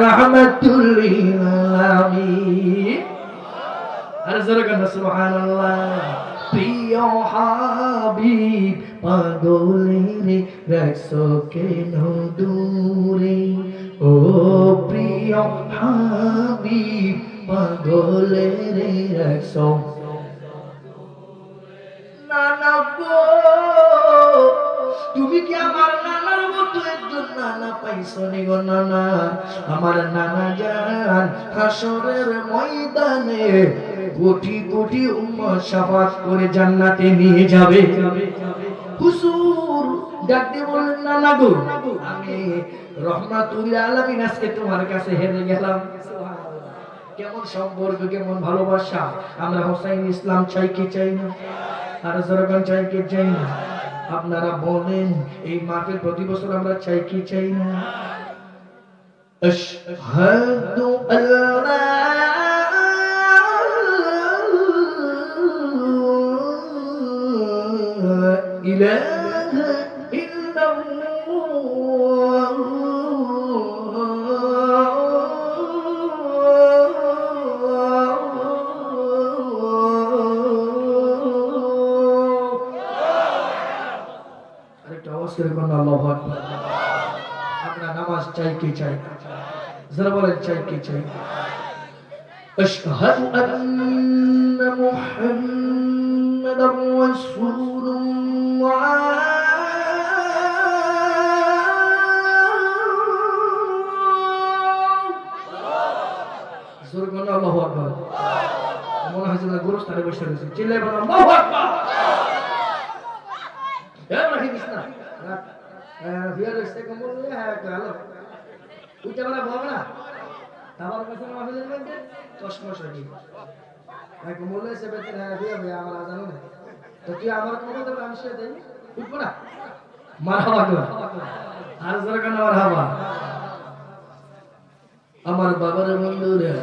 রাহমাতুল লিল আলামিন। আর জোরে বলেন সুবহানাল্লাহ। প্রিয় হাবিব পাগলের রাখছো কেন দূরে, ও প্রিয় হাবিব পাগলের রাখছো। নানা গো, তুমি কি আমার নানার মতো একজন নানা পাইছো নি গো নানা? আমার নানা জান হাসরের ময়দানে কোটি কোটি উম্মত শাফাত করে জান্নাতে নিয়ে যাবে। হুজুর ডাক দিয়ে বললেন, নানা গো, আমি রহমাতুল আলামিন আজকে তোমার কাছে হেরে গেলাম। কেমন সম্পর্ক, কেমন ভালোবাসা। আমরা হোসাইন ইসলাম চাই কি চাই না? আর জনগণ চাই কি চাই না? আপনারা বলেন, এই মাহফিল প্রতি বছর আমরা চাই কি চাই না? আশহাদু আল্লা ইলাহা ইল্লাল্লাহ আল্লাহু আকবার। আমরা নামাজ চাই কি চাই না? যারা বলেন চাই কি চাই না? আশহাদু আন্না মুহাম্মাদার রাসূলুল্লাহ। জোরে বলেন আল্লাহু আকবার। মনে হয় যেন গোরস্থানে বসে রয়েছে, চিল্লায় বলেন আল্লাহু আকবার। রাখি দিস না, বিয়ার হইছে কম্বল নিয়ে হ্যালো উঠে বেলা বলবে না। তারপর কাছে মাহফিলের মধ্যে চশমা সরি কম্বল এসে বেতন বিয়ে ভাই আমার জানো না, তো তুই আমার কম্বল দেবে আমি সে দেই, উঠবো না। মারহাবা কর, আর জোরে কেন মারহাবা। আমার বাবার বন্ধুরা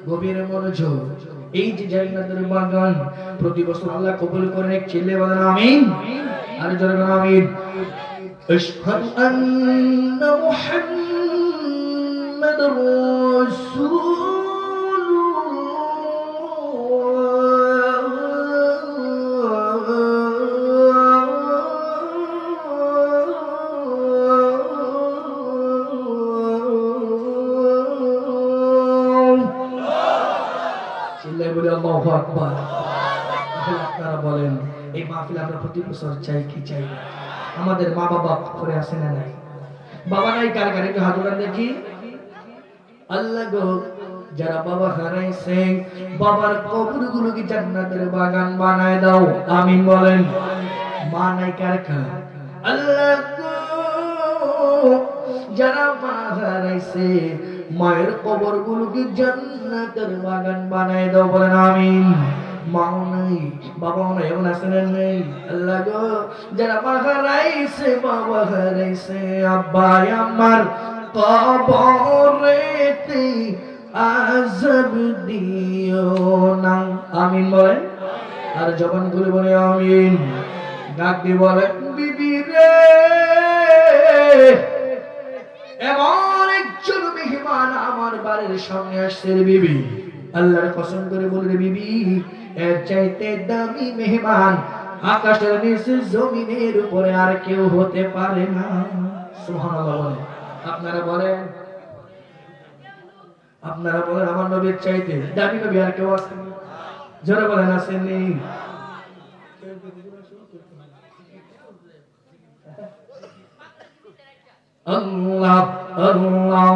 গভীর মনোযোগ, এই যে জান্নাতের বাগান প্রতি বছর আল্লাহ কবুল করেন, এক চিল্লে বলেন আমিন। আর জোরে বলেন আমিন। আশহাদু আন্না মুহাম্মাদার রাসূলুল্লাহ। চিল্লায় বলি আল্লাহু আকবার। আপনারা বলেন, এই মাহফিল আমরা প্রতি বছর চাই কি চাই না? আমাদের মা বাবা করে আসে না নাই? বাবা নাই কার কার একটু হাত উঠান দেখি। আল্লাহ গো, যারা বাবা হারাইছে বাবার কবরগুলোকে জান্নাতের বাগান বানায় দাও, আমিন বলেন। মা নাই কার কার? আল্লাহ গো, যারা মা হারাইছে মায়ের কবরগুলোকে জান্নাতের বাগান বানায় দাও, বলেন আমিন। মাও নাই বাবাও নাই, এমন আছে না নেই? আল্লাহ গো, যারা মা হারাইছে বাবা হারাইছে আব্বা আমার কবরেতে আযাব দিও না, আমিন বলেন। আর জবান খুলে বলে আমিন। ডাক দিয়ে বলেন, বিবি রে, এমন একজন মেহমান আমার বাড়ির সামনে আসছে রে বিবি। আল্লাহর কসম করে বলে বিবি, এর চাইতে দামি মেহমান আকাশের নিচে জমিনের উপরে আর কেউ হতে পারে না। সুবহানাল্লাহ বলেন। আপনারা বলেন, আপনারা বলেন আমার নবীর চাইতে দামি নবী আর কেউ আছে? জোরে বলেন আসেননি? আল্লাহ আল্লাহ।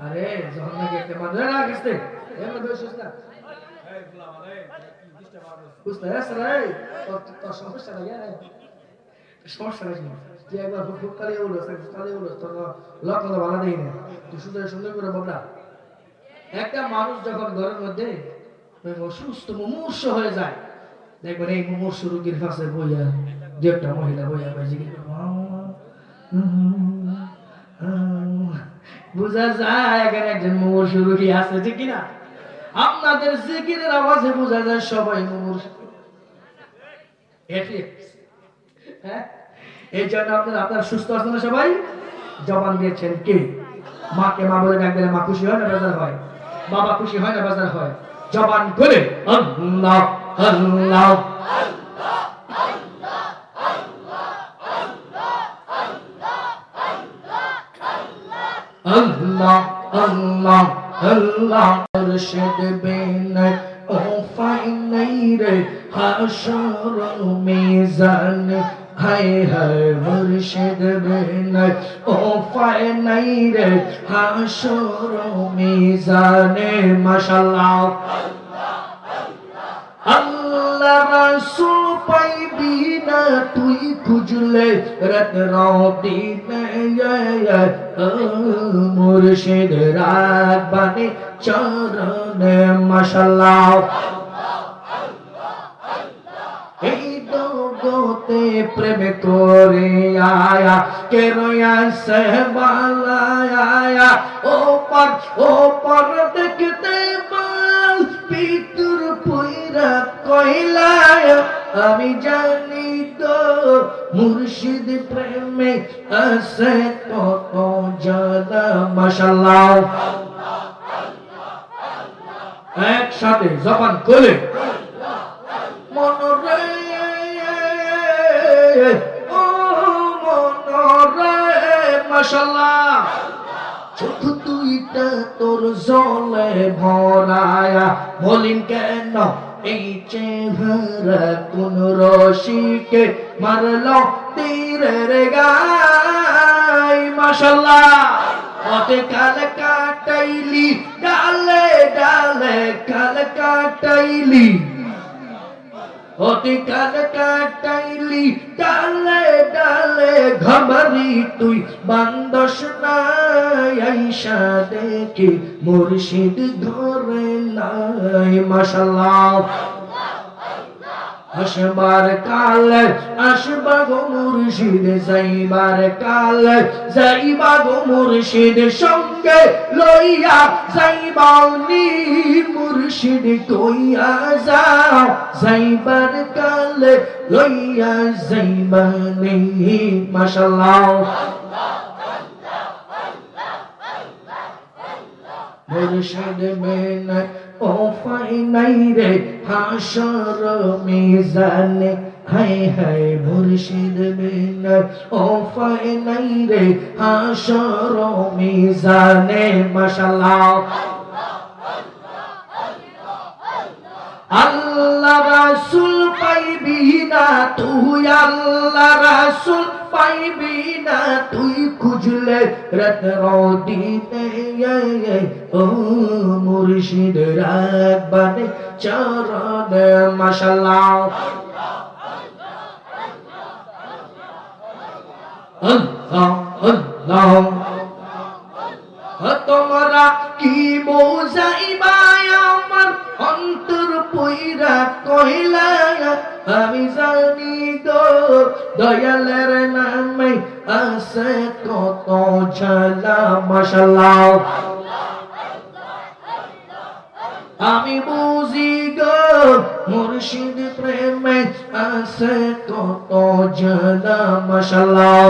আরে যখন নাকি একটা মানুষ না গেছে এমন দোষিস না, এই বলা মানে ডিস্টার্ব আর বুঝতে আছে রে, তো সমস্যা নাই রে, সমস্যা নাই। যে একবার ফুক কালে উড়ো কালে উড়ো তো লক না ভালো দেই না, তুই সুন্দর সুন্দর করে বলরা। একটা মানুষ যখন ঘরের মধ্যে অসুস্থ মুমূর্ষ হয়ে যায়, দেখবেন এই মুমূর্ষ রোগীর পাশে বইয়া যে একটা মহিলা বইয়া বাজি বুঝা যায় এখানে একজন মুমূর্ষ রোগী আছে, ঠিক কিনা? আপনাদের জিকিরের আওয়াজে বোঝা যায় সবাই মুমূর্ষু। হ্যাঁ, এই জন্য আপনারা সুস্থ আছেন না সবাই? জবান দিয়েছেন কে? মাকে মা বলে ডাক দিলে মা খুশি হয় না বেজার হয়? বাবা খুশি হয় না বেজার হয়? জবান খুলে আল্লাহ আল্লাহ আল্লাহ আল্লাহ আল্লাহ। মুর্শিদ বিনা ও ফাই নাই রে হাসর মিজান, হায় হায় মুর্শিদ বিনা ও ফাই নাই রে হাসর মিজানে। মাশাআল্লাহ। আল্লাহ রাসূল পাইবি না তুই খুঁজলে রাত দিনে, মুর্শিদ রাখবানি চরণে। মাশাআল্লাহ। এই জগতে প্রেম করে আয়া কে রয়াসে বালায়া, ও পর দেখতে বাল পিতুর পুইরা কইলায়। আমি জানি তো মুর্শিদ প্রেমে আছে কত জানা। মাশাআল্লাহ। একসাথে জবান খুলে মনরে ও মনরে। মাশাআল্লাহ। চোখ দুইটা তোর জলে ভরায়া, বলিন কেন এই চেহারা কোন রশিকে মারলো তীরের গায়। মাশাআল্লাহ। ওতে কাল কাটাইলি ডালে ডালে কাল কাটাইলি, ওতে কাল কাটাইলি ডালে ডালে ঘবারি তুই বান্দস নাই। আইসা দেখি মুর্শিদ ধরে নাই। মাশাআল্লাহ। আসবার কাল আসবা গো মুর্শিদ, যাইবার কাল যাইবা গো মুর্শিদ, সঙ্গে লইয়া যাইবানি মুর্শিদ কইয়া যাও। যাইবার কাল লইয়া যাইবানি। মাশাআল্লাহ। মুর্শিদ বিনা ও ফাই নাই রে হাসর মিজানে, হায় হায় মুর্শিদ বিনা ও ফাই নাই রে হাসর মিজানে। মাশাআল্লাহ। আল্লাহ রাসূল পাইবি না তুই, আল্লাহ রাসূল পাইবি না তুই খুঁজলে রাত দিনে, ও মুর্শিদ রাখবানি চরণে। মাশাআল্লাহ। আল্লাহ আল্লাহ। তোমরা কি বোঝাইবা আমার অন্তর পইরা কইলা, আমি জানি গো দয়ালের নামে আছে কত ঝালা। মাশাআল্লাহ। আমি বুঝি গো মুর্শিদ প্রেমে আছে কত ঝালা। মাশাআল্লাহ।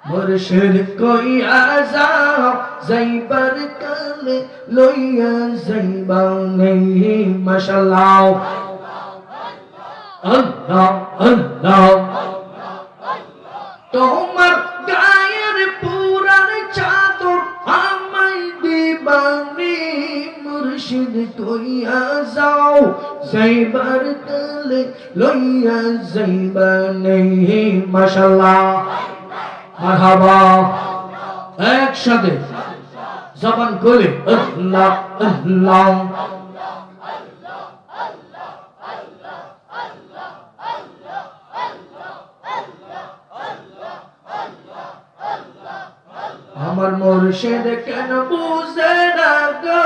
মুর্শিদ কইয়া যাও যাইবার কালে লইয়া যাইবানি। মাশাআল্লাহ। আল্লাহ আল্লাহ। তোমার গায়ের পুরান চাদর আমায় দিবানি, মুর্শিদ কইয়া যাও যাইবার কালে লইয়া যাইবানি। মাশাআল্লাহ। মারহাবা। একসাথে জবান খুলে আল্লাহ আল্লাহ। আমার মুর্শিদ কেন বুঝে না গো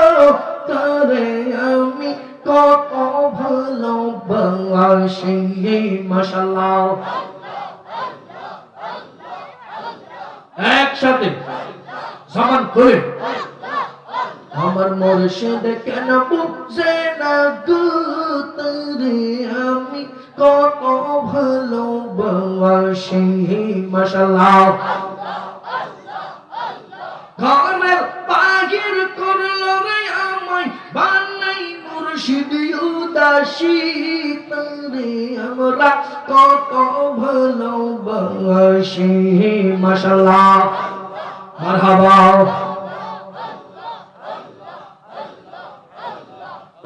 তারে আমি কত ভালোবাসি। মাশাআল্লাহ। একসাথে জবান খুলে আমার মুর্শিদ কেন বুঝে না গো তারে আমি কত ভালোবাসি মাশাআল্লাহ ঘরের বাহির করলো রে আমায় বানাই মুর্শিদ উদাসী তারে আমরা কত ভালোবাসি মাশাআল্লাহ মারহাবা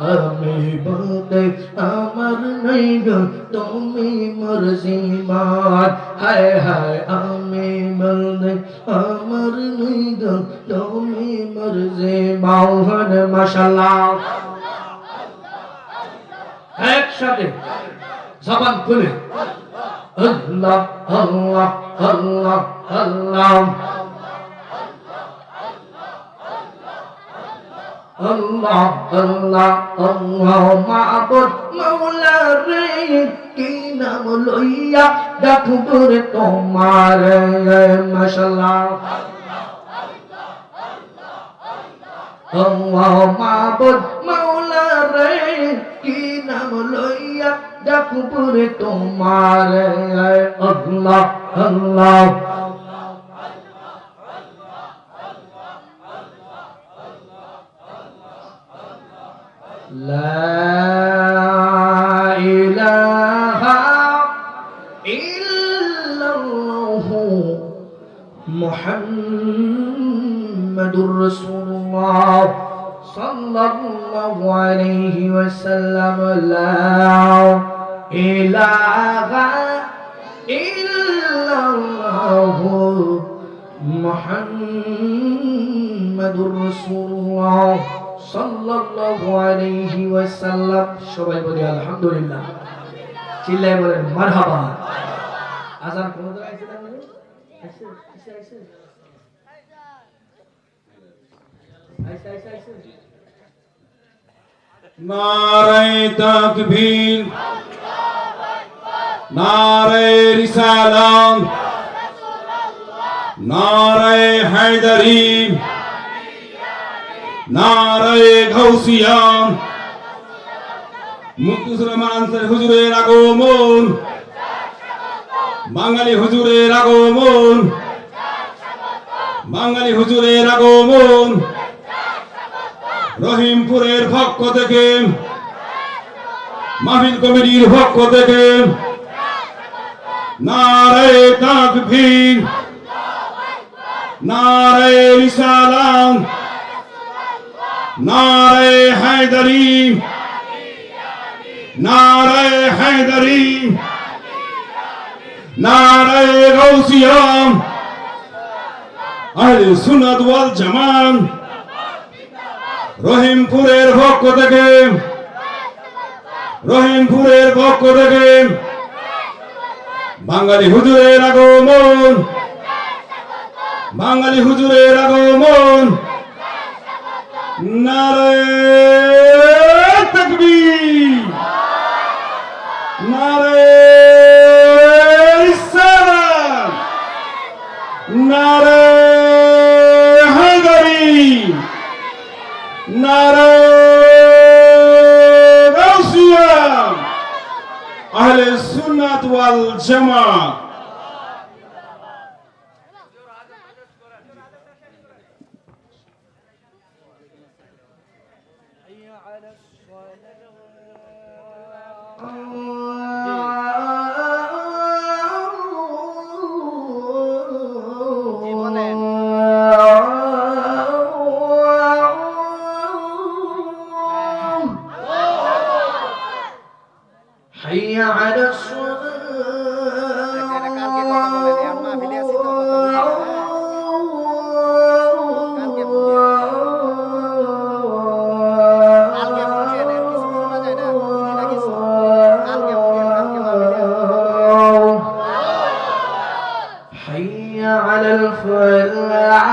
আমি বলতে আমার নাই গো তুমি মর্জিমান হায় হায় আমি বলতে আমার নাই গো তুমি মর্জিমান মাশাআল্লাহ একসাথে জবান খুলে আল্লাহ আল্লাহ আল্লাহ আল্লাহ Allah Allah Allah মাবুদ মাওলা রে কি নাম লইয়া ডাকবো রে তোমার মাশাআল্লাহ Allah মাবুদ মাওলা রে কি নাম লইয়া ডাকবো রে তোমার আল্লাহ আল্লাহ لا إله إلا الله محمد رسول الله صلى الله عليه وسلم لا إله إلا الله محمد رسول الله সাল্লাল্লাহু আলাইহি ওয়াসাল্লাম সবাই বলি আলহামদুলিল্লাহ চিল্লায় বলেন মারহাবা আজান কোন জায়গায় আছে তাহলে আইছে নারায়ে তাকবীর নারায়ে রিসালাত নারায়ে হায়দারি নারায়ে গাউসিয়া মুক্তসুর মানসের হুজুরের আগমন বাঙালি হুজুরের আগমন বাঙালি হুজুরের আগমন রহিমপুরের পক্ষ থেকে মাহফিল কমিটির পক্ষ থেকে নারায়ে তাকবীর নারায়ে রিসালাত নারায়ে হায়দারি নারায়ে হায়দারি নারায়ে গাউসিয়া আহলে সুন্নাত ওয়াল জামাত রহিমপুরের পক্ষ থেকে রহিমপুরের পক্ষ থেকে বাঙালি হুজুরের আগমন বাঙালি হুজুরের আগমন নারায়ে তাকবীর নারায়ে রিসালাত নারায়ে হায়দারি নারায়ে গাউসিয়া আহলে সুন্নাত ওয়াল জামাত حي على حي على الفلاح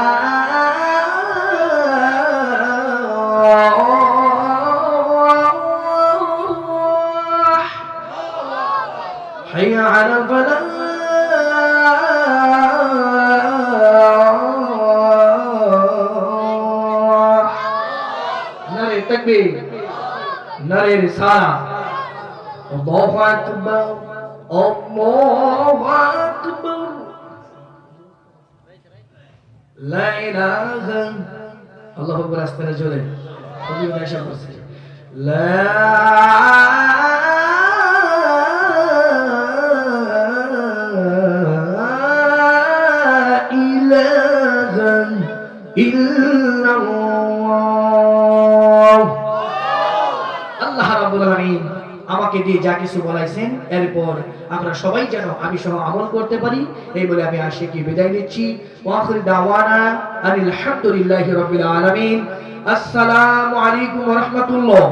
حي على الفلاح নারে তাকবীর, নারে রিসালাত। আল্লাহু আকবার, আল্লাহু আকবার, লা ইলাহা, আল্লাহু আকবার আস্তে জোরে কবি নেশা করছে, লা ইলাহা ইল্লাল্লাহ। আল্লাহ রাব্বুল আলামিন আমাকে দিয়ে যা কিছু বলাইছেন এরপর আমরা সবাই যেন আমি সহ আমল করতে পারি এই বলে আমি আশিকি বিদায় নিচ্ছি। ওয়া আখির দাওয়ানা আলহামদুলিল্লাহি রাব্বিল আলামিন। আসসালামু আলাইকুম ওয়া রাহমাতুল্লাহ।